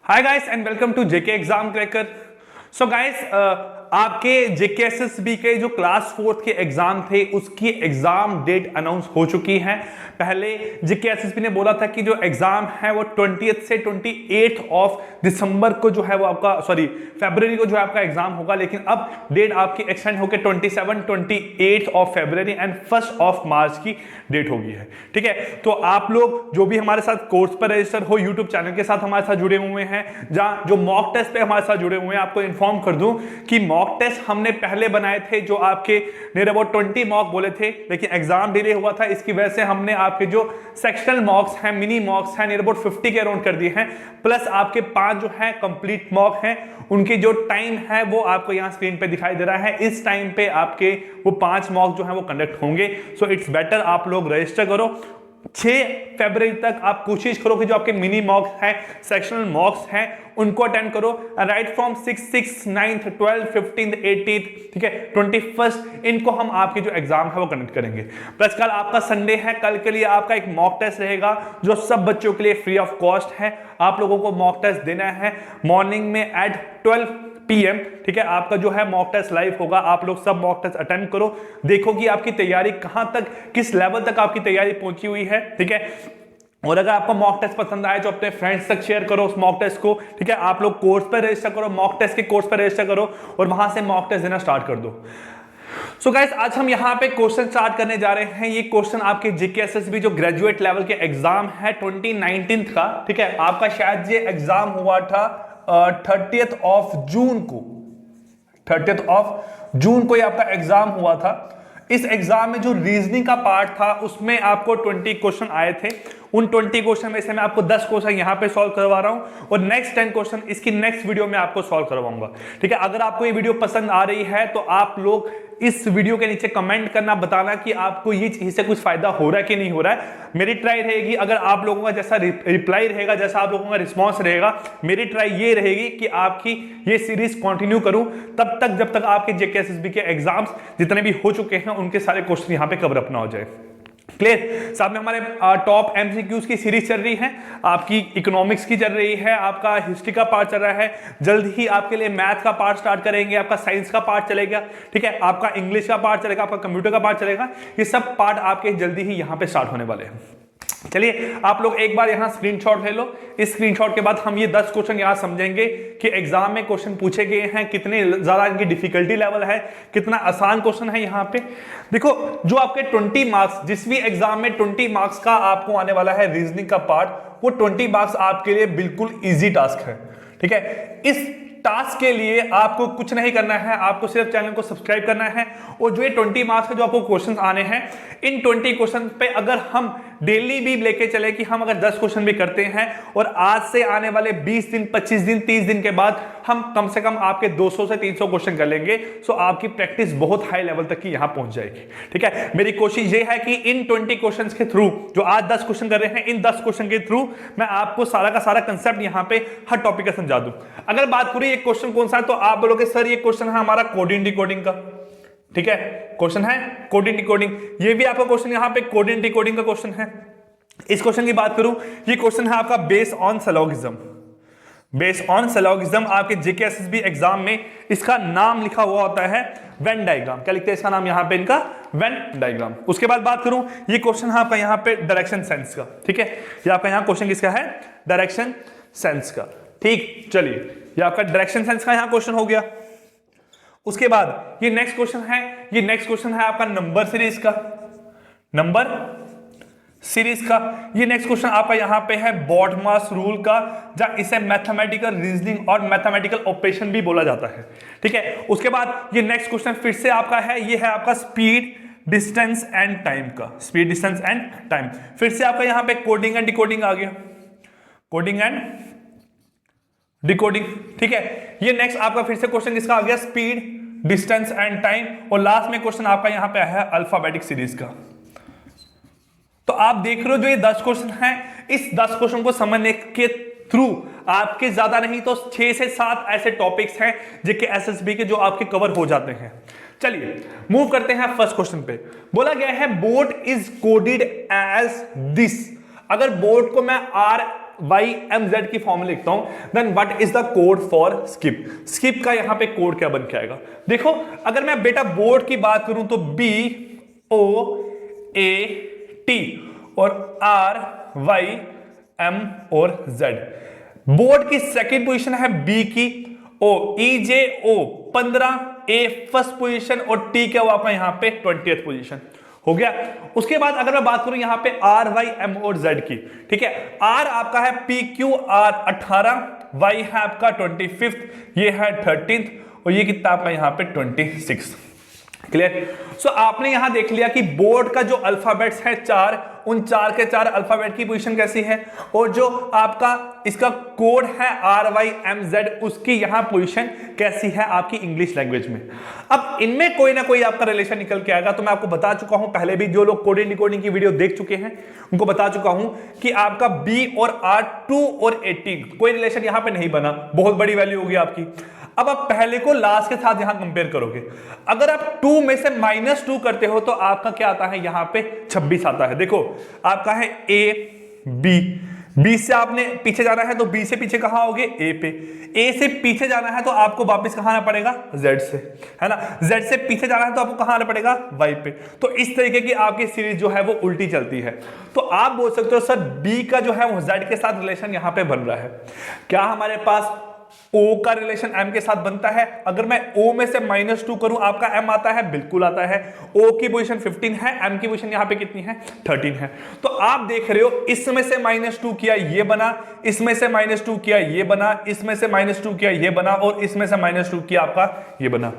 Hi guys and welcome to JK exam cracker. So guys आपके JK SSB के जो class 4th के exam थे उसकी एग्जाम डेट अनाउंस हो चुकी है। पहले जेके एसएसबी ने बोला था कि जो एग्जाम है वो 20th से 28th ऑफ दिसंबर को जो है वो आपका फरवरी को जो है आपका एग्जाम होगा, लेकिन अब डेट आपकी एक्सटेंड होकर 28 of February and 1 of March की डेट होगी है। ठीक है, तो आप लोग जो भी हमारे साथ कोर्स पर रजिस्टर हो, यूट्यूब चैनल के साथ हमारे साथ जुड़े हुए हैं, जहां जो मॉक टेस्ट पे हमारे साथ जुड़े हुए हैं, आपको इन्फॉर्म कर दूं कि मॉक टेस्ट हमने पहले बनाए थे जो आपके नियर अबाउट 20 मॉक बोले थे, लेकिन एग्जाम डिले हुआ था। इसकी वजह से हमने आपके जो सेक्शनल मॉक्स हैं, मिनी मॉक्स हैं, नियर अबाउट 50 के अराउंड कर दिए हैं, प्लस आपके 5 जो है कंप्लीट मॉक हैं, उनकी जो टाइम है वो आपको यहां स्क्रीन पे दिखाई दे रहा है। इस टाइम पे आपके वो 5 मॉक जो है वो कंडक्ट होंगे। सो इट्स बेटर आप लोग रजिस्टर करो। 6 फरवरी तक आप कोशिश करो कि जो आपके मिनी मॉक्स हैं, सेक्शनल मॉक्स हैं, उनको अटेंड करो। Right from 6, 9th, 12th, 15th, 18th, ठीक है, 21st, इनको हम आपके जो एग्जाम है वो कंडक्ट करेंगे। प्लस कल आपका संडे है, कल के लिए आपका एक मॉक टेस्ट रहेगा जो सब बच्चों के लिए फ्री ऑफ कॉस्ट है। आप लोगों को मॉक टेस्ट देना है मॉर्निंग में एट 12 PM। ठीक है, आपका जो है मॉक टेस्ट लाइव होगा। आप लोग सब मॉक टेस्ट अटेंड करो, देखो कि आपकी तैयारी कहां तक, किस लेवल तक आपकी तैयारी पहुंची हुई है। ठीक है, और अगर आपको मॉक टेस्ट पसंद आए तो अपने फ्रेंड्स तक शेयर करो उस मॉक टेस्ट को। ठीक है, आप लोग कोर्स पर रजिस्टर करो, मॉक टेस्ट के कोर्स पर रजिस्टर करो और वहां से मॉक टेस्ट देना स्टार्ट कर दो। सो गाइस, आज हम यहां पे क्वेश्चन स्टार्ट करने जा रहे हैं। ये क्वेश्चन आपके जीके एसएसबी जो ग्रेजुएट लेवल के एग्जाम है 2019 का। ठीक है, आपका शायद ये एग्जाम हुआ था 30th ऑफ जून को, 30th ऑफ जून को ये आपका एग्जाम हुआ था। इस एग्जाम में जो रीजनिंग का पार्ट था उसमें आपको 20 क्वेश्चन आए थे। उन 20 क्वेश्चन में से मैं आपको 10 क्वेश्चन यहां पे सॉल्व करवा रहा हूं और नेक्स्ट 10 क्वेश्चन इसकी नेक्स्ट वीडियो में आपको सॉल्व करवाऊंगा। ठीक है, अगर आपको ये वीडियो पसंद आ रही है तो आप लोग इस वीडियो के नीचे कमेंट करना, बताना कि आपको ये चीज से कुछ फायदा हो रहा है कि नहीं हो रहा है। मेरी ट्राई रहेगी, अगर आप लोगों का जैसा रिप्लाई रहेगा, जैसा आप लोगों का रिस्पॉन्स रहेगा, मेरी ट्राई ये रहेगी कि आपकी ये सीरीज कंटिन्यू करूं तब तक जब तक आपके जेके एसएसबी के एग्जाम्स जितने भी हो चुके हैं उनके सारे क्वेश्चन यहां पे कवर अप ना हो जाए। क्लियर? साथ में हमारे टॉप एमसीक्यूज की सीरीज चल रही है, आपकी इकोनॉमिक्स की चल रही है, आपका हिस्ट्री का पार्ट चल रहा है, जल्द ही आपके लिए मैथ का पार्ट स्टार्ट करेंगे, आपका साइंस का पार्ट चलेगा। ठीक है, आपका इंग्लिश का पार्ट चलेगा, आपका कंप्यूटर का पार्ट चलेगा। ये सब पार्ट आपके जल्दी ही यहां पे स्टार्ट होने वाले हैं। चलिए, आप लोग एक बार यहां स्क्रीनशॉट ले लो। इस स्क्रीनशॉट के बाद हम ये 10 क्वेश्चन यहां समझेंगे कि एग्जाम में क्वेश्चन पूछे गए हैं, कितने ज्यादा इनकी डिफिकल्टी लेवल है, कितना आसान क्वेश्चन है। यहां पे देखो, जो आपके 20 मार्क्स, जिस भी एग्जाम में 20 मार्क्स का आपको आने वाला है रीजनिंग का पार्ट, वो 20 मार्क्स आपके लिए बिल्कुल ईजी टास्क है। ठीक है, इस टास्क के लिए आपको कुछ नहीं करना है, आपको सिर्फ चैनल को सब्सक्राइब करना है और जो ये 20 मार्क्स के जो आपको क्वेश्चंस आने हैं, इन 20 क्वेश्चन पे अगर हम डेली भी लेके चले कि हम अगर 10 क्वेश्चन भी करते हैं और आज से आने वाले 20 दिन, 25 दिन, 30 दिन के बाद हम कम से कम आपके 200 से 300 क्वेश्चन कर लेंगे, सो आपकी प्रैक्टिस बहुत हाई लेवल तक की यहां पहुंच जाएगी। ठीक है, मेरी कोशिश ये है कि इन 20 क्वेश्चन के थ्रू, जो आज 10 क्वेश्चन कर रहे हैं, इन 10 क्वेश्चन के थ्रू मैं आपको सारा का सारा कंसेप्ट यहां पे हर टॉपिक का समझा दूं। अगर बात करें ये क्वेश्चन कौन सा है, तो आप बोलोगे सर ये क्वेश्चन है हमारा कोडिंग डिकोडिंग का। ठीक है, क्वेश्चन है कोडिंग डिकोडिंग, ये भी आपका क्वेश्चन यहां पे कोडिंग डिकोडिंग का क्वेश्चन है। इस क्वेश्चन की बात करूं, ये क्वेश्चन है आपका based on syllogism. Based on syllogism आपके जेके एसएसबी एग्जाम में इसका नाम लिखा हुआ होता है वेन डायग्राम। क्या लिखते हैं इसका नाम यहां पे, इनका वेन डायग्राम। उसके बाद बात करूं, ये क्वेश्चन है आपका यहां पे डायरेक्शन सेंस का। ठीक है, ये आपका यहां क्वेश्चन किसका है, डायरेक्शन सेंस का। ठीक, चलिए, ये आपका डायरेक्शन सेंस का यहां क्वेश्चन हो गया। उसके बाद ये नेक्स्ट क्वेश्चन है, ये नेक्स्ट क्वेश्चन है आपका नंबर सीरीज का, नंबर सीरीज का। ये नेक्स्ट क्वेश्चन आपका यहां पे है बॉडमास रूल का, जहां इसे मैथमेटिकल रीजनिंग और मैथमेटिकल ऑपरेशन भी बोला जाता है। ठीक है, उसके बाद ये नेक्स्ट क्वेश्चन फिर से आपका है, ये है आपका स्पीड, डिस्टेंस एंड टाइम का, स्पीड, डिस्टेंस एंड टाइम। फिर से आपका यहां पे कोडिंग एंड डिकोडिंग आ गया, कोडिंग एंड डिकोडिंग। ठीक है, ये नेक्स्ट आपका फिर से क्वेश्चन किसका आ गया, स्पीड, डिस्टेंस एंड टाइम। और लास्ट में क्वेश्चन आपका यहां पे है अल्फाबेटिक सीरीज का। तो आप देख रहे हो जो ये 10 क्वेश्चन हैं, इस 10 क्वेश्चन को समझने के थ्रू आपके ज्यादा नहीं तो 6 से 7 ऐसे टॉपिक्स हैं जेके एसएसबी के जो आपके कवर हो जाते हैं। चलिए मूव करते हैं फर्स्ट क्वेश्चन पे। बोला गया है boat is coded as this. अगर बोट को मैं RYMZ की फॉर्म लिखता हूं, then what is the code for skip. Skip का यहां पे कोड क्या बन के आएगा? देखो अगर मैं बेटा बोर्ड की बात करूं तो BOAT और RYM और Z। बोर्ड की सेकेंड पोजीशन है बी की, EJO 15, A फर्स्ट पोजीशन और T क्या हुआ आपका यहां पे 20th पोजीशन हो गया। उसके बाद अगर मैं बात करूं यहां पे RYM और Z की, ठीक है, R आपका है PQR 18, Y है आपका 25th, ये है 13th और ये कितना आपका यहां पे 26। क्लियर? सो आपने यहां देख लिया कि बोर्ड का जो अल्फाबेट्स है 4, उन 4 के 4 अल्फाबेट की पोजीशन कैसी है, और जो आपका इसका कोड है RYMZ उसकी यहां पोजीशन कैसी है आपकी इंग्लिश लैंग्वेज में। अब इनमें कोई ना कोई आपका रिलेशन निकल के आएगा। तो मैं आपको बता चुका हूं पहले भी, जो लोग कोडिंग डिकोडिंग की वीडियो देख चुके हैं उनको बता चुका हूं कि आपका B और R 2 और 18 कोई रिलेशन यहां पे नहीं बना, बहुत बड़ी वैल्यू होगी आपकी। अब आप पहले को लास्ट के साथ यहां कंपेयर करोगे, अगर आप 2 में से -2 करते हो तो आपका क्या आता है यहां पे 26 आता है। देखो आपका है B से आपने पीछे जाना है तो B से पीछे कहां आओगे? A पे। A से पीछे जाना है तो आपको वापस कहां आना पड़ेगा? Z से, है ना। Z से पीछे जाना है तो आपको कहां आना पड़ेगा? Y पे। तो इस तरीके की आपकी सीरीज जो है वो उल्टी चलती है। तो आप बोल सकते हो सर B का जो है वो Z के साथ रिलेशन यहां पे बन रहा है। क्या हमारे पास O का रिलेशन M के साथ बनता है? अगर मैं O में से -2 करूं आपका M आता है, बिल्कुल आता है। O की पोजीशन 15 है, M की पोजीशन यहां पे कितनी है? 13 है। तो आप देख रहे हो इसमें से -2 किया ये बना, इसमें से -2 किया ये बना, इसमें से -2 किया ये बना और इसमें से -2 किया आपका ये बना।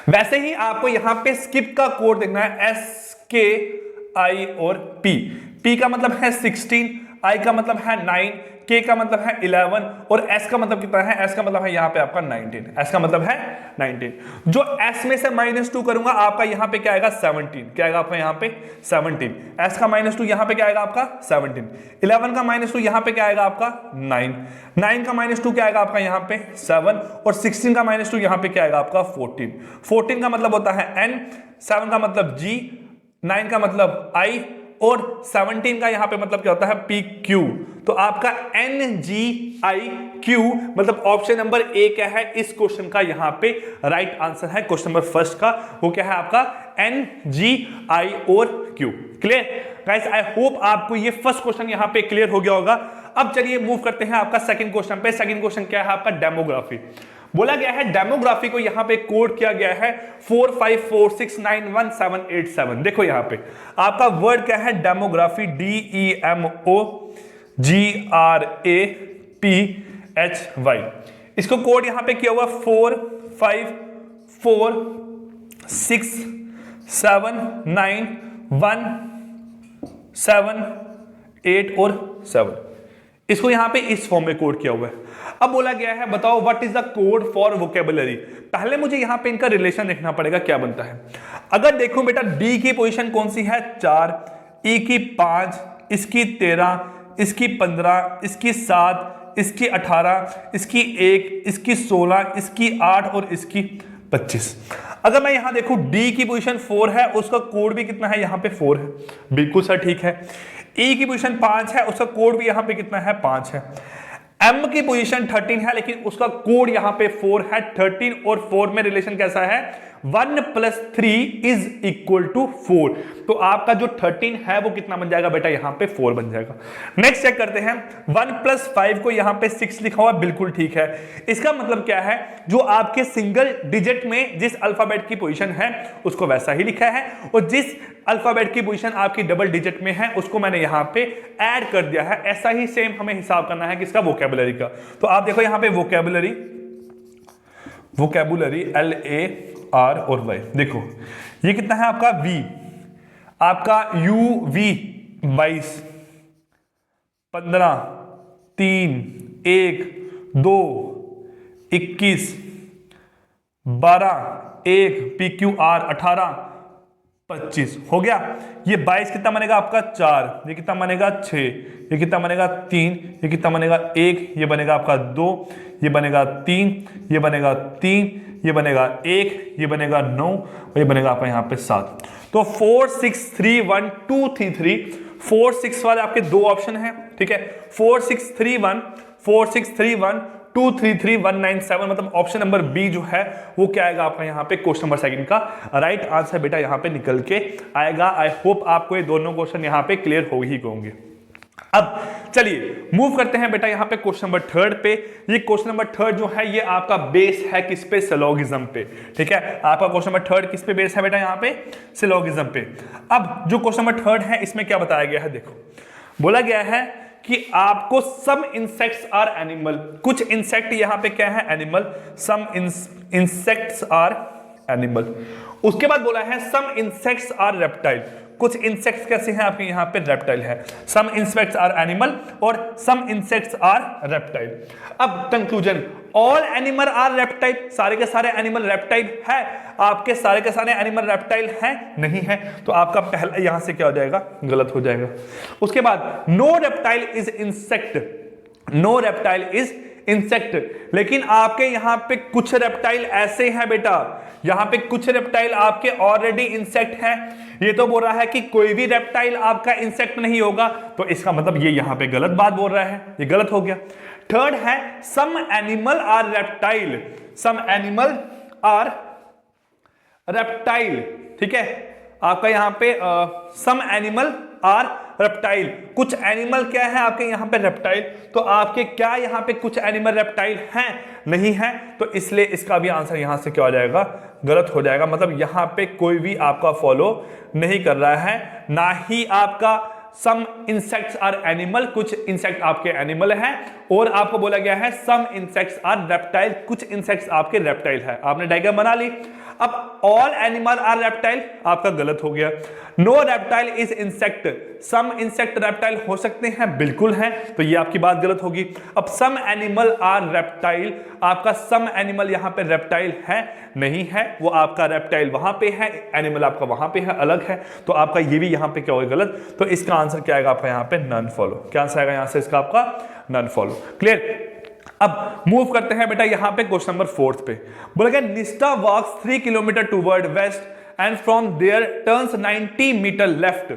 वैसे ही आपको यहां पे स्किप का कोड देखना है, SKI और P का मतलब है 16, I का मतलब है 9, K का मतलब है 11 और S का मतलब कितना है? S का मतलब है यहाँ पे आपका 19। S का मतलब है 19। जो S में से -2 करूंगा आपका यहाँ पे क्या आएगा? 17। क्या आएगा आपका यहाँ पे? 17। S का -2 यहाँ पे क्या आएगा आपका? 17। 11 का -2 यहाँ पे क्या आएगा आपका? 9। 9 का -2 क्या आएगा आपका यहाँ पे? 7 और 16 का -2 यहाँ पे क्या आएगा आपका? 14। 14 का मतलब होता है N, 7 का मतलब G, 9 का मतलब I और 17 का यहां पे मतलब क्या होता है? PQ। तो आपका NGIQ मतलब ऑप्शन नंबर ए क्या है इस क्वेश्चन का यहां पे राइट आंसर है। क्वेश्चन नंबर फर्स्ट का वो क्या है आपका? NGI और Q। Clear guys? I hope आपको ये फर्स्ट क्वेश्चन यहां पे क्लियर हो गया होगा। अब चलिए मूव करते हैं आपका सेकंड क्वेश्चन पे। सेकंड क्वेश्चन क्या है आपका? डेमोग्राफी। बोला गया है डेमोग्राफी को यहां पे कोड किया गया है 4546911787। देखो यहां पे आपका वर्ड क्या है? Demography, DEMOGRAPHY। इसको कोड यहां पे किया हुआ 4546911787 और 7। इसको यहां पे इस फॉर्म में कोड किया हुआ है। अब बोला गया है बताओ what is the code for vocabulary. पहले मुझे यहां पे इनका रिलेशन देखना पड़ेगा क्या बनता है। अगर देखो बेटा डी की पोजीशन कौन सी है? 4, ई की 5, इसकी 13, इसकी 15, इसकी 7, इसकी 18, इसकी 1, इसकी 16, इसकी 8 और इसकी 25। अगर मैं यहां देखूं डी की पोजीशन 4 है, उसका कोड भी कितना है? यहां पे 4 है। बिल्कुल सर ठीक है। ई की पोजीशन 5 है, उसका कोड भी यहां पे कितना है? 5 है। एम की पोजीशन 13 है लेकिन उसका कोड यहां पे 4 है। 13 और 4 में रिलेशन कैसा है? 1 + 3 = 4। तो आपका जो 13 है वो कितना बन जाएगा बेटा? यहां पे 4 बन जाएगा। नेक्स्ट चेक करते हैं। 1 + 5 को यहां पे 6 लिखा हुआ, बिल्कुल ठीक है। इसका मतलब क्या है? जो आपके सिंगल डिजिट में जिस अल्फाबेट की पोजीशन है उसको वैसा ही लिखा है और जिस अल्फाबेट की पोजीशन आपकी डबल डिजिट में है उसको मैंने यहां पे ऐड कर दिया है। ऐसा ही सेम हमें हिसाब करना है किसका? वोकैबुलरी का। तो आप देखो यहां पे वोकैबुलरी LAR और Y। देखो ये कितना है आपका? V, आपका UV 22, 15, 3, 1, 2, 21, 12, 1, PQR 18, 25 हो गया। ये 22 कितना बनेगा आपका? 4, ये कितना बनेगा? 6, ये कितना बनेगा? 3, ये कितना बनेगा? 1, ये बनेगा आपका 2, ये बनेगा 3, ये बनेगा 3, ये बनेगा 1, ये बनेगा 9 और ये बनेगा आपका यहाँ पे 7। तो 4 6 3 1 2 3 3। 4 6 वाले आपके दो ऑप्शन हैं ठीक है, 4631 मतलब ऑप्शन नंबर बी जो है वो क्या आएगा आपका यहाँ पे क्वेश्चन नंबर सेकंड का राइट आंसर बेटा यहाँ पे निकल के आएगा। आई होप आपको ये दोनों क्वेश्चन यहाँ पे क्लियर हो ही होंगे। अब चलिए मूव करते हैं बेटा यहाँ पे क्वेश्चन नंबर थर्ड पे। ये क्वेश्चन नंबर थर्ड जो है ये आपका बेस है किस पे, सिलोगिज्म पे, ठीक है। आपका क्वेश्चन नंबर थर्ड किस पे बेस है बेटा, यहाँ पे सिलोगिज्म पे। अब जो क्वेश्चन नंबर थर्ड है इसमें क्या बताया गया है, देखो बोला गया है कि आपको सम इंसेक्ट्स आर एनिमल, कुछ इंसेक्ट यहां पे क्या है animal, some insects are animal. उसके बाद बोला है सम इंसेक्ट्स आर रेप्टाइल, कुछ इंसेक्ट्स कैसे हैं आपके यहाँ पे रेप्टाइल है। सम इंसेक्ट्स आर एनिमल और सम इंसेक्ट्स आर रेप्टाइल। अब conclusion, all animal are reptile, सारे के सारे एनिमल रेप्टाइल है आपके, सारे के सारे एनिमल रेप्टाइल हैं नहीं है, तो आपका पहला यहां से क्या हो जाएगा, गलत हो जाएगा। उसके बाद no reptile is insect, no reptile is insect, लेकिन आपके यहां पे कुछ रेप्टाइल ऐसे हैं बेटा, यहां पे कुछ रेप्टाइल आपके ऑलरेडी इंसेक्ट हैं। ये तो बोल रहा है कि कोई भी रेप्टाइल आपका इंसेक्ट नहीं होगा, तो इसका मतलब ये यहां पे गलत बात बोल रहा है, ये गलत हो गया। थर्ड है some animal are reptile, some animal are reptile, ठीक है। आपका यहां पे सम एनिमल आर रेप्टाइल, कुछ एनिमल क्या है आपके यहाँ पे रेप्टाइल, तो आपके क्या यहाँ पे कुछ एनिमल रेप्टाइल हैं नहीं है, तो इसलिए इसका भी आंसर यहाँ से क्या हो जाएगा, गलत हो जाएगा। मतलब यहाँ पे कोई भी आपका फॉलो नहीं कर रहा है, ना ही आपका सम इंसेक्ट्स आर एनिमल, कुछ इंसेक्ट आपके एनिमल हैं, और आपको बोला गया है सम इंसेक्ट्स आर रेप्टाइल, कुछ इंसेक्ट्स आपके रेप्टाइल है। आपने डायग्राम बना ली। अब ऑल एनिमल आर रेप्टाइल आपका गलत हो गया। No reptile is insect, some insect reptile हो सकते हैं, बिल्कुल हैं, तो ये आपकी बात गलत होगी। अब सम एनिमल आर रेप्टाइल, आपका सम एनिमल यहाँ पे रेप्टाइल है नहीं है, वो आपका रेप्टाइल वहां पे है, एनिमल आपका वहां पे है, अलग है, तो आपका ये भी यहाँ पे क्या होगा, गलत। तो इसका आंसर क्या आएगा आपका यहाँ पे, नन फॉलो। क्या आंसर आएगा यहाँ से इसका आपका, नन फॉलो। क्लियर। अब मूव करते हैं बेटा यहाँ पे क्वेश्चन नंबर फोर्थ पे। बोला गया Nishtha walks 3 kilometre toward west and from there turns 90 metre left.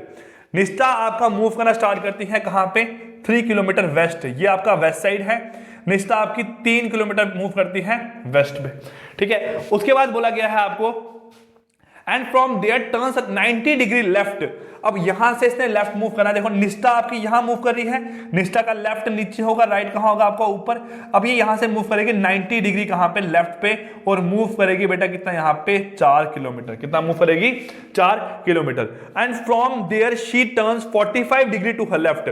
Nishtha आपका मूव करना स्टार्ट करती है कहां पे, 3 किलोमीटर वेस्ट, ये आपका वेस्ट साइड है। निष्ठा आपकी 3 किलोमीटर मूव करती है वेस्ट पे, ठीक है। उसके बाद बोला गया है आपको and from there turns 90 degree left. अब यहां से इसने लेफ्ट मूव करना है। देखो निष्ठा आपकी यहां मूव कर रही है, निष्ठा का लेफ्ट नीचे होगा, राइट कहां होगा आपका ऊपर। अब ये यहां से मूव करेगी 90 डिग्री कहां पे, लेफ्ट पे, और मूव करेगी बेटा कितना यहां पे, 4 किलोमीटर। कितना मूव करेगी, 4 kilometre. And from there she turns 45 degree to her left.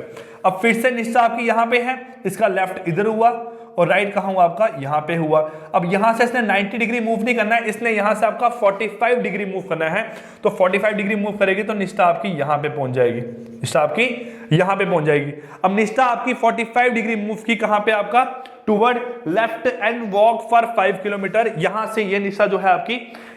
अब फिर से निष्ठा आपकी यहां पे है, इसका लेफ्ट इधर हुआ और राइट कहां हुआ आपका, यहां पे हुआ। अब यहां से इसने 90 डिग्री मूव नहीं करना है, इसने यहां से आपका 45 डिग्री मूव करना है। तो 45 डिग्री मूव करेगी तो निष्ठा आपकी यहां पे पहुंच जाएगी, निष्ठा आपकी यहां पे पहुंच जाएगी। अब निष्ठा आपकी 45 डिग्री मूव की कहां पे आपका, toward left and walk for 5 kilometre. यहां से ये निष्ठा जो है आपकी,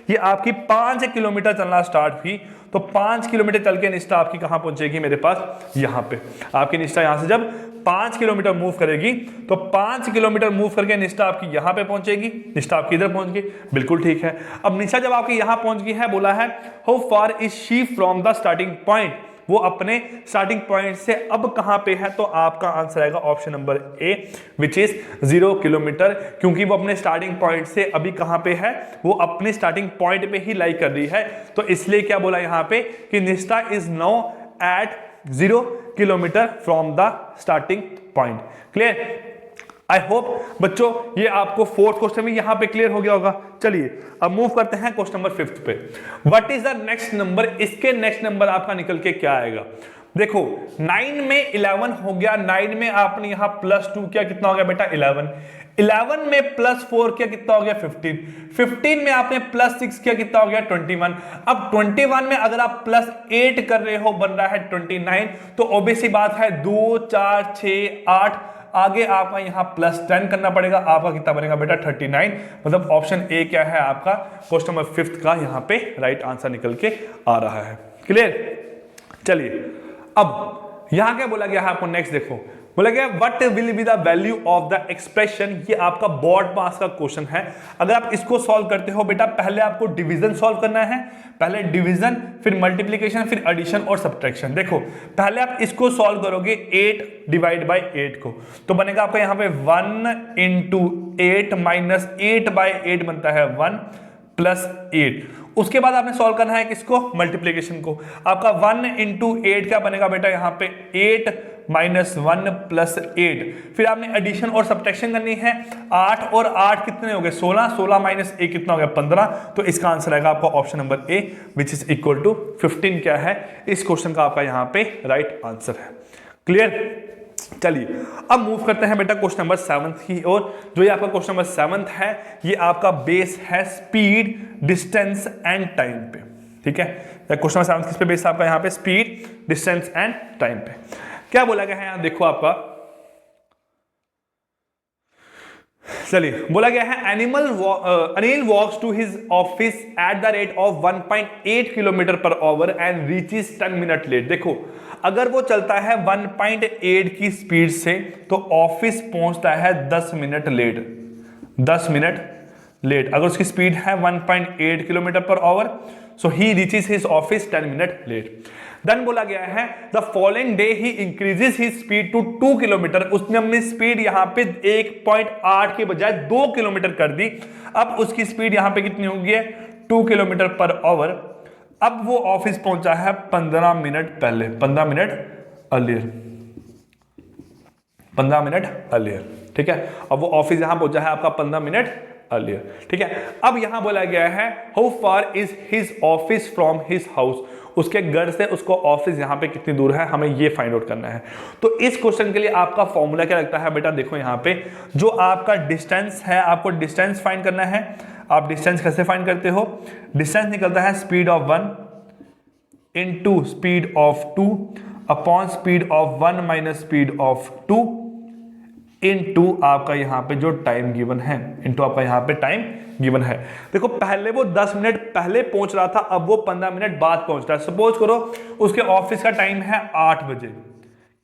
ये आपकी 5 किलोमीटर चलना स्टार्ट हुई, तो 5 किलोमीटर चल के निष्ठा आपकी कहां पहुंचेगी मेरे पास, यहां पे। आपकी निष्ठा यहां से जब 5 किलोमीटर मूव करेगी तो 5 किलोमीटर मूव करके निष्ठा आपकी यहां पे पहुंचेगी, निष्ठा आपकी इधर पहुंच गई, बिल्कुल ठीक है। अब निष्ठा जब आपकी यहां पहुंच गई है, बोला है how far is she from the starting point, वो अपने स्टार्टिंग पॉइंट से अब कहां पे है, तो आपका आंसर आएगा option number A which is 0 kilometre, क्योंकि वो अपने स्टार्टिंग पॉइंट से अभी कहां पे है, वो अपने स्टार्टिंग पॉइंट पे ही लाई कर रही है। तो इसलिए क्या बोला यहां पे कि निष्ठा is now at 0 kilometre from the starting point. Clear. I hope बच्चों ये आपको फोर्थ क्वेश्चन में यहां पे क्लियर हो गया होगा। चलिए अब मूव करते हैं क्वेश्चन नंबर 5 पे। What is the next number, इसके नेक्स्ट नंबर आपका निकल के क्या आएगा। देखो 9 में 11 हो गया, 9 में आपने यहां +2 किया, कितना हो गया बेटा 11, 11 में +4 किया, कितना हो गया 15, 15 में आपने +6 किया, कितना हो गया 21। अब 21 में अगर आप +8 कर रहे हो, बन रहा है 29, तो ऑब्वियस सी बात है 2 4 6 8, आगे आपका यहां +10 करना पड़ेगा, आपका कितना बनेगा बेटा 39। मतलब ऑप्शन ए क्या है आपका क्वेश्चन नंबर 5 का यहां पे राइट आंसर निकल के आ रहा है। क्लियर। चलिए अब यहां क्या बोला गया है आपको नेक्स्ट, देखो बोला गया what will be the value of the expression. ये आपका बोर्ड पास का क्वेश्चन है। अगर आप इसको सॉल्व करते हो बेटा, पहले आपको डिवीजन सॉल्व करना है, पहले डिवीजन, फिर मल्टीप्लीकेशन, फिर एडिशन और सब्ट्रैक्शन। देखो पहले आप इसको सॉल्व करोगे 8 डिवाइड बाई 8 को, तो बनेगा आपका यहाँ पे 1 इंटू 8 माइनस 8 बाई 8 बनता है 1 प्लस 8। उसके बाद आपने सॉल्व करना है किसको, मल्टीप्लीकेशन को। आपका 1 इंटू 8 क्या बनेगा बेटा, यहाँ पे 8 माइनस 1 प्लस 8। फिर आपने एडिशन और सब्ट्रैक्शन करनी है। 8 और 8 कितने हो गए, 16, 16 माइनस 1 कितना हो गया, 15। तो इसका आंसर आएगा आपका option number A which is equal to 15 क्या है इस क्वेश्चन का आपका यहाँ पे राइट आंसर है। क्लियर। चलिए अब मूव करते हैं बेटा क्वेश्चन नंबर 7 की ओर। जो ये आपका क्वेश्चन नंबर 7 है, ये आपका बेस है स्पीड, डिस्टेंस एंड टाइम पे। ठीक है, क्वेश्चन नंबर 7 किस पे बेस आपका यहाँ पे, स्पीड, डिस्टेंस एंड टाइम पे। क्या बोला गया है यहाँ देखो आपका, चलिए बोला गया है Anil walks to his office at the rate of 1.8 kilometre per hour and reaches 10 minute late. देखो अगर वो चलता है 1.8 की स्पीड से तो ऑफिस पहुंचता है 10 मिनट लेट। 10 मिनट लेट अगर उसकी स्पीड है 1.8 kilometre per hour, so he reaches his office 10 minute late. Then बोला गया है the following day he increases his speed to 2 kilometre. उसने अपनी स्पीड यहां पे 1.8 के बजाय 2 किलोमीटर कर दी। अब उसकी स्पीड यहां पे कितनी होगी, 2 किलोमीटर पर आवर। अब वो ऑफिस पहुंचा है 15 मिनट पहले, 15 मिनट अर्लियर, 15 मिनट अर्लियर। ठीक है, अब वो ऑफिस यहां पहुंचा है आपका 15 मिनट अर्लियर। ठीक है, अब यहां बोला गया है how far is his office from his house. उसके घर से उसको ऑफिस यहां पे कितनी दूर है, हमें ये फाइंड आउट करना है। तो इस क्वेश्चन के लिए आपका फॉर्मूला क्या लगता है बेटा, देखो यहां पे जो आपका डिस्टेंस है, आपको डिस्टेंस फाइंड करना है। आप डिस्टेंस कैसे फाइंड करते हो, डिस्टेंस निकलता है speed of 1 into speed of 2 upon speed of 1 minus speed of 2 into आपका यहां पे जो टाइम गिवन है, इनटू आपका यहां पे टाइम गिवन है। देखो पहले वो 10 मिनट पहले पहुंच रहा था, अब वो 15 मिनट बाद पहुंच रहा है। सपोज करो उसके ऑफिस का टाइम है 8 बजे।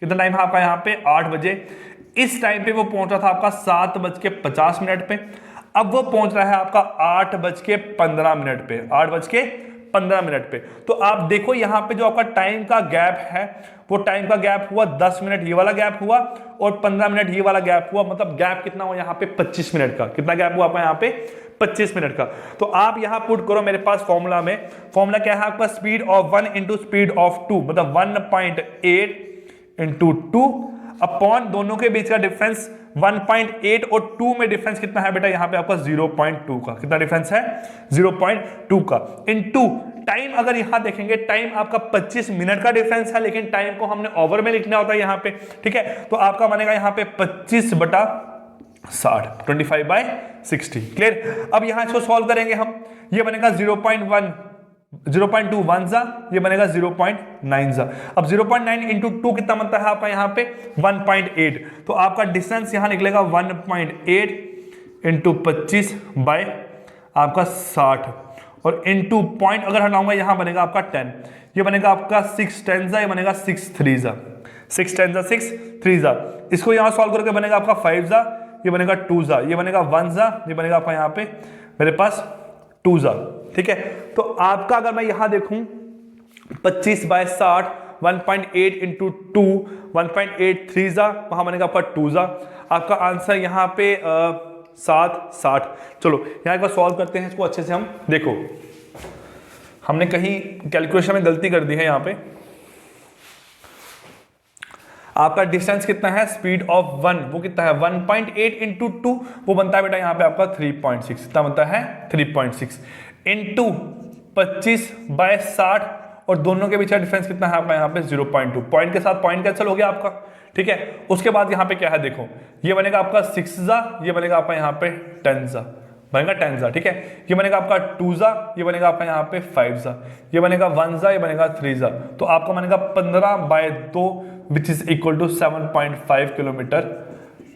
कितना टाइम है आपका यहाँ पे, 8 बजे। इस टाइम पे वो पहुंच रहा था आपका 7:50 पे। अब वो पहुंच रहा है आपका 8:15 पे, 8:15 पे। तो आप देखो यहाँ पे जो आपका टाइम का गैप है, वो टाइम का गैप हुआ 10 मिनट, ये वाला गैप हुआ, और 15 मिनट ये वाला गैप हुआ। मतलब गैप कितना हुआ यहाँ पे, 25 मिनट का। कितना गैप हुआ आपका यहाँ पे, 25 मिनट का। तो आप यहां पुट करो मेरे पास फॉर्मूला में, फॉर्मूला क्या है आपका, speed of 1 into speed of 2, मतलब 1.8 इंटू 2 अपॉन दोनों के बीच का डिफरेंस 1.8 और 2 में डिफरेंस कितना है बेटा, यहां पे आपका 0.2 का। कितना डिफरेंस है, 0.2 का। इनटू टाइम, अगर यहां देखेंगे टाइम आपका 25 मिनट का डिफरेंस है, लेकिन टाइम को हमने ओवर में लिखना होता है यहां पे। ठीक है, तो आपका बनेगा यहां पे 25/60, 25/60। क्लियर। अब यहां इसको सॉल्व करेंगे हम, ये बनेगा 0.1, 0.2 1 जा, ये बनेगा 0.9 जा। अब 0.9 इंटू 2 कितना बनता है आपका यहाँ पे, 1.8। तो आपका डिस्टेंस यहां निकलेगा 1.8 इंटू 25 बाय आपका 60, और इंटू पॉइंट अगर हटाऊंगा यहां बनेगा आपका 10, ये बनेगा आपका 6 10 जा, ये बनेगा 6 3 जा, 6 10 जा, 6 3 जा। इसको यहां सॉल्व करके बनेगा आपका 5 जा, ये बनेगा 2 जा, ये बनेगा 1 जा, ये बनेगा आपका यहाँ पे मेरे पास 2 जा। ठीक है, तो आपका अगर मैं यहां देखूं 25/60, 1.8 इंटू 2, 1.83 जा, वहां बनेगा आपका 2 जा। आपका आंसर यहाँ पे 7/60। चलो यहाँ एक बार सॉल्व करते हैं इसको अच्छे से। हम देखो हमने कहीं कैलकुलेशन में गलती कर दी है। यहाँ पे आपका डिस्टेंस कितना है, स्पीड ऑफ 1 वो कितना है, 1.8 इंटू 2 वो बनता है बेटा यहाँ पे आपका 3.6। कितना बनता है, 3.6 इंटू 25/60, और दोनों के बीच का डिफरेंस कितना है आपका यहाँ पे 0.2। पॉइंट के साथ पॉइंट कैंसिल हो गया आपका। ठीक है, उसके बाद यहाँ पे क्या है देखो, ये बनेगा आपका 6 जा, ये बनेगा आपका यहाँ पे 10 जा, बनेगा 10 जा। ठीक है, ये बनेगा आपका 2 जा, ये बनेगा आपका यहाँ पे 5 जा, ये बनेगा 1 जा, ये बनेगा 3 जा। तो आपका बनेगा 15/2 which is equal to 7.5 kilometre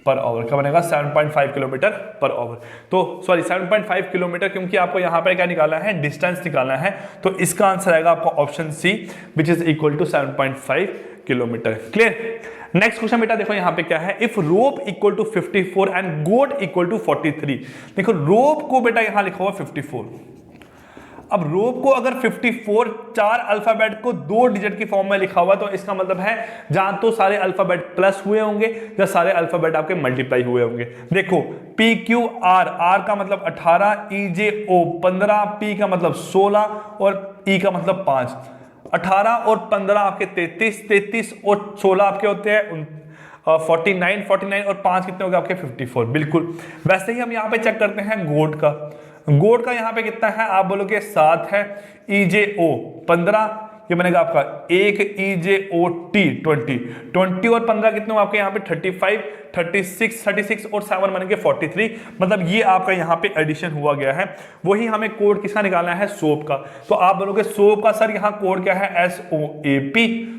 per hour. क्या बनेगा, 7.5 किलोमीटर पर आवर। तो सॉरी 7.5 किलोमीटर, क्योंकि आपको यहाँ पे क्या निकालना है, डिस्टेंस निकालना है। तो इसका आंसर आएगा आपका option C which is equal to 7.5 kilometre. Clear. Next question बेटा देखो यहां पे क्या है, if rope equal to 54 and goat equal to 43। देखो रोप को बेटा यहां लिखा हुआ 54, अब रोप को अगर 54 चार अल्फाबेट को 2 डिजिट की फॉर्म में लिखा हुआ, तो इसका मतलब है जहां तो सारे अल्फाबेट प्लस हुए होंगे या सारे अल्फाबेट आपके मल्टीप्लाई हुए होंगे। देखो पी क्यू आर, आर का मतलब 18, ई जे ओ 15, पी का मतलब 16 और ई का मतलब 5। 18 और 15 आपके 33, 33 और 16 आपके होते हैं 49, 49 और 5 कितने हो गए आपके 54। बिल्कुल वैसे ही हम यहाँ पे चेक करते हैं गोट का। गोट का यहाँ पे कितना है, आप बोलोगे 7 है, ई जे ओ 15, ये बनेगा आपका 1, ई जे ओ टी 20, 20 और 15 कितने हो आपके यहाँ पे 35, 36, 36 और 7 बनेंगे 43। मतलब ये आपका यहाँ पे एडिशन हुआ गया है। वही हमें कोड किसका निकालना है, सोप का। तो आप बोलोगे सोप का सर यहाँ कोड क्या है, SOAP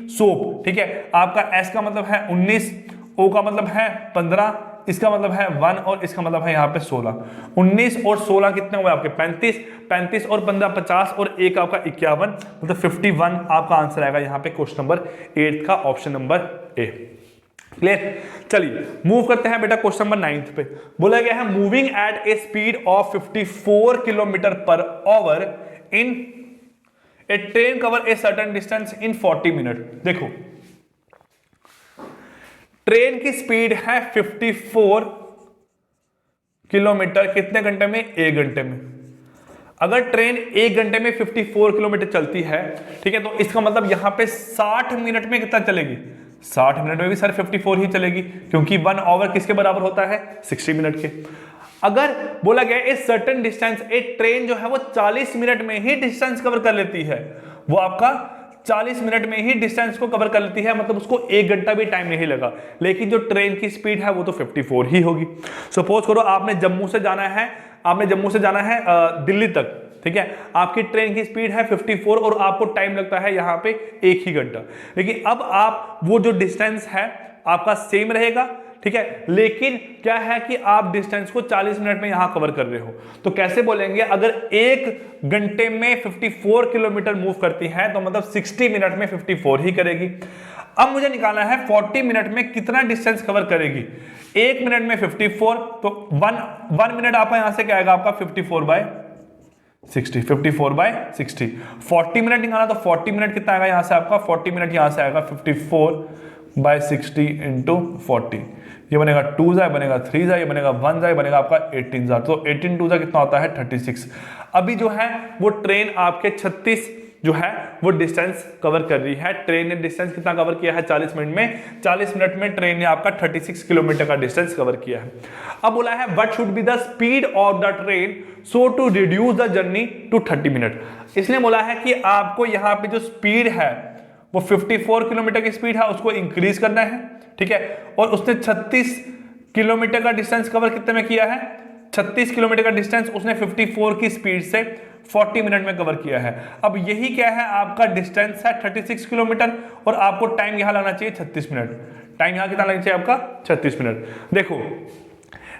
सोप। ठीक है, आपका S का मतलब है 19, O का मतलब है 15, इसका मतलब है 1 और इसका मतलब है यहाँ पे 16। 19 और 16 कितने हुए आपके 35, 35 और 15 50 और 1 आपका 51, मतलब 51 आपका आंसर आएगा यहाँ पे क्वेश्चन नंबर 8 का ऑप्शन नंबर ए। क्लियर। चलिए मूव करते हैं बेटा क्वेश्चन नंबर 9 पे। बोला गया है moving at A speed of 54 kilometre per our in A train cover a certain distance in 40 minute. देखो ट्रेन की स्पीड है 54 किलोमीटर कितने घंटे में, 1 घंटे में। अगर ट्रेन 1 घंटे में 54 किलोमीटर चलती है, ठीक है, तो इसका मतलब यहां पे 60 मिनट में कितना चलेगी, 60 मिनट में भी सर 54 ही चलेगी, क्योंकि 1 आवर किसके बराबर होता है, 60 मिनट के। अगर बोला गया इस सर्टेन डिस्टेंस, एक ट्रेन जो है वो 40 मिनट में ही डिस्टेंस कवर कर लेती है, वो आपका 40 मिनट में ही डिस्टेंस को कवर कर लेती है, मतलब उसको 1 घंटा भी टाइम नहीं लगा। लेकिन जो ट्रेन की स्पीड है वो तो 54 ही होगी। सपोज करो आपने जम्मू से जाना है दिल्ली तक, ठीक है, आपकी ट्रेन की स्पीड है 54 और आपको टाइम लगता है यहां पे 1 ही घंटा। लेकिन अब आप वो जो डिस्टेंस है आपका सेम रहेगा, ठीक है, लेकिन क्या है कि आप डिस्टेंस को 40 मिनट में यहां कवर कर रहे हो। तो कैसे बोलेंगे, अगर 1 घंटे में 54 किलोमीटर मूव करती है तो मतलब 60 मिनट में 54 ही करेगी। अब मुझे निकालना है 40 मिनट में कितना डिस्टेंस कवर करेगी। 1 मिनट में 54, तो 1 मिनट आपका यहां से क्या आएगा आपका 54/60, 54/60। 40 मिनट निकालना तो 40 मिनट कितना आएगा यहां से आपका, 40 मिनट यहां से आएगा 54/60 इंटू 40, ये बनेगा 2 जा, बनेगा 3 जा, ये बनेगा 1 जा, ये बनेगा आपका 18 जा। तो 18 2 जा कितना होता है 36। अभी जो है वो ट्रेन आपके 36 जो है वो डिस्टेंस कवर कर रही है। ट्रेन ने डिस्टेंस कितना कवर किया है 40 मिनट में, 40 मिनट में ट्रेन ने आपका 36 किलोमीटर का डिस्टेंस कवर किया है। अब बोला है what should be the speed of the train so to reduce the journey to 30 minute. इसने बोला है कि आपको यहाँ पे जो स्पीड है वो 54 किलोमीटर की स्पीड है, उसको इंक्रीज करना है, ठीक है, और उसने 36 किलोमीटर का डिस्टेंस कवर कितने में किया है, 36 किलोमीटर का डिस्टेंस उसने 54 की स्पीड से 40 मिनट में कवर किया है। अब यही क्या है आपका डिस्टेंस है 36 किलोमीटर और आपको टाइम यहां लगना चाहिए 36 मिनट। टाइम यहां कितना लगना चाहिए आपका 36 मिनट। देखो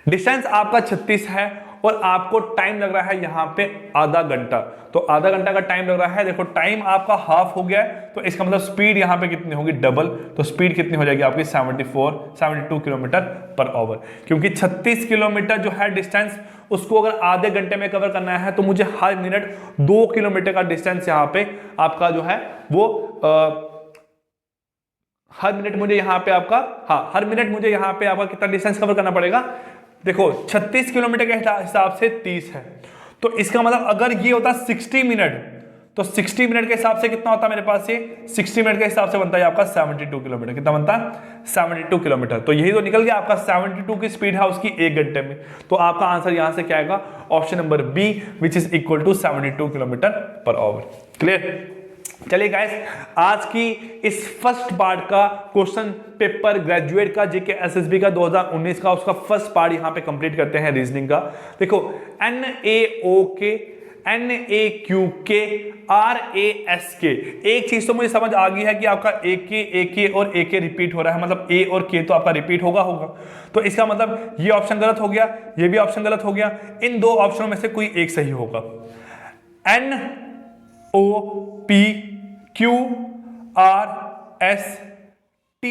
डिस्टेंस आपका 36 है और आपको टाइम लग रहा है यहां पे आधा घंटा, तो आधा घंटा का टाइम लग रहा है। देखो टाइम आपका हाफ हो गया है, तो इसका मतलब स्पीड यहां पे कितनी होगी, डबल। तो स्पीड कितनी हो जाएगी आपकी 72 किलोमीटर पर आवर, क्योंकि 36 किलोमीटर जो है डिस्टेंस उसको अगर आधे घंटे में कवर करना है तो मुझे हर मिनट 2 किलोमीटर का डिस्टेंस यहां पे आपका जो है वो हर मिनट मुझे यहां पे आपका हर मिनट मुझे यहां पे आपका कितना डिस्टेंस कवर करना पड़ेगा। देखो 36 किलोमीटर के हिसाब से 30 है, तो इसका मतलब अगर ये होता 60 मिनट, तो 60 मिनट के हिसाब से कितना होता मेरे पास, ये 60 मिनट के हिसाब से बनता है आपका 72 किलोमीटर। कितना बनता है 72 किलोमीटर। तो यही तो निकल गया आपका 72 की स्पीड है उसकी 1 घंटे में। तो आपका आंसर यहां से क्या आएगा, option number B which is equal to 72 kilometre per hour. Clear. चलिए गाइस, आज की इस फर्स्ट पार्ट का क्वेश्चन पेपर ग्रेजुएट का जीके एसएसबी का 2019 का उसका फर्स्ट पार्ट यहां पे कंप्लीट करते हैं रीजनिंग का। देखो NAOK NAQK RASK, एक चीज तो मुझे समझ आ गई है कि आपका AK और AK रिपीट हो रहा है, मतलब A और K तो आपका रिपीट होगा। तो इसका मतलब ये ऑप्शन गलत हो गया, ये भी ऑप्शन गलत हो गया। इन दो ऑप्शनों में से कोई एक सही होगा। NOPQRST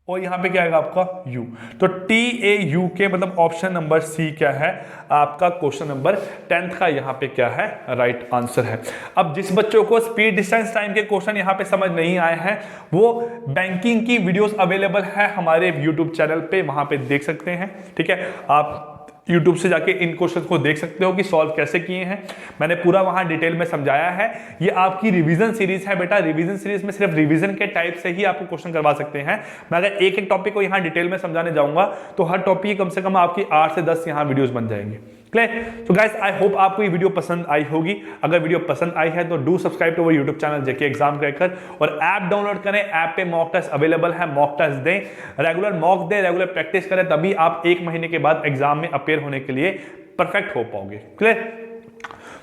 और यहां पे क्या आएगा आपका U। तो TAU के मतलब ऑप्शन नंबर सी क्या है आपका क्वेश्चन नंबर 10th का यहां पे क्या है राइट आंसर है। अब जिस बच्चों को स्पीड डिस्टेंस टाइम के क्वेश्चन यहां पे समझ नहीं आए हैं वो बैंकिंग की वीडियोस अवेलेबल है हमारे YouTube चैनल पे, वहां पे देख सकते हैं। ठीक है, आप YouTube से जाके इन क्वेश्चंस को देख सकते हो कि सॉल्व कैसे किए हैं, मैंने पूरा वहां डिटेल में समझाया है। ये आपकी रिवीजन सीरीज है बेटा, रिवीजन सीरीज में सिर्फ रिवीजन के टाइप से ही आपको क्वेश्चन करवा सकते हैं। मैं अगर एक एक टॉपिक को यहां डिटेल में समझाने जाऊंगा तो हर टॉपिक कम से कम आपकी 8 से 10 यहां वीडियोस बन जाएंगे। क्लियर? तो गाइस आई होप आपको ये वीडियो पसंद आई होगी। अगर वीडियो पसंद आई है तो do subscribe to our YouTube channel JK exam cracker और ऐप डाउनलोड करें। ऐप पे मॉक टेस्ट अवेलेबल है, मॉक टेस्ट दें, रेगुलर मॉक दें, रेगुलर प्रैक्टिस करें, तभी आप 1 महीने के बाद एग्जाम में अपेयर होने के लिए परफेक्ट हो पाओगे। क्लियर?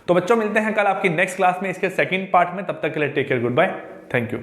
तो बच्चों मिलते हैं कल आपकी नेक्स्ट क्लास में इसके सेकंड पार्ट में, तब तक के लिए take care, good bye, thank you.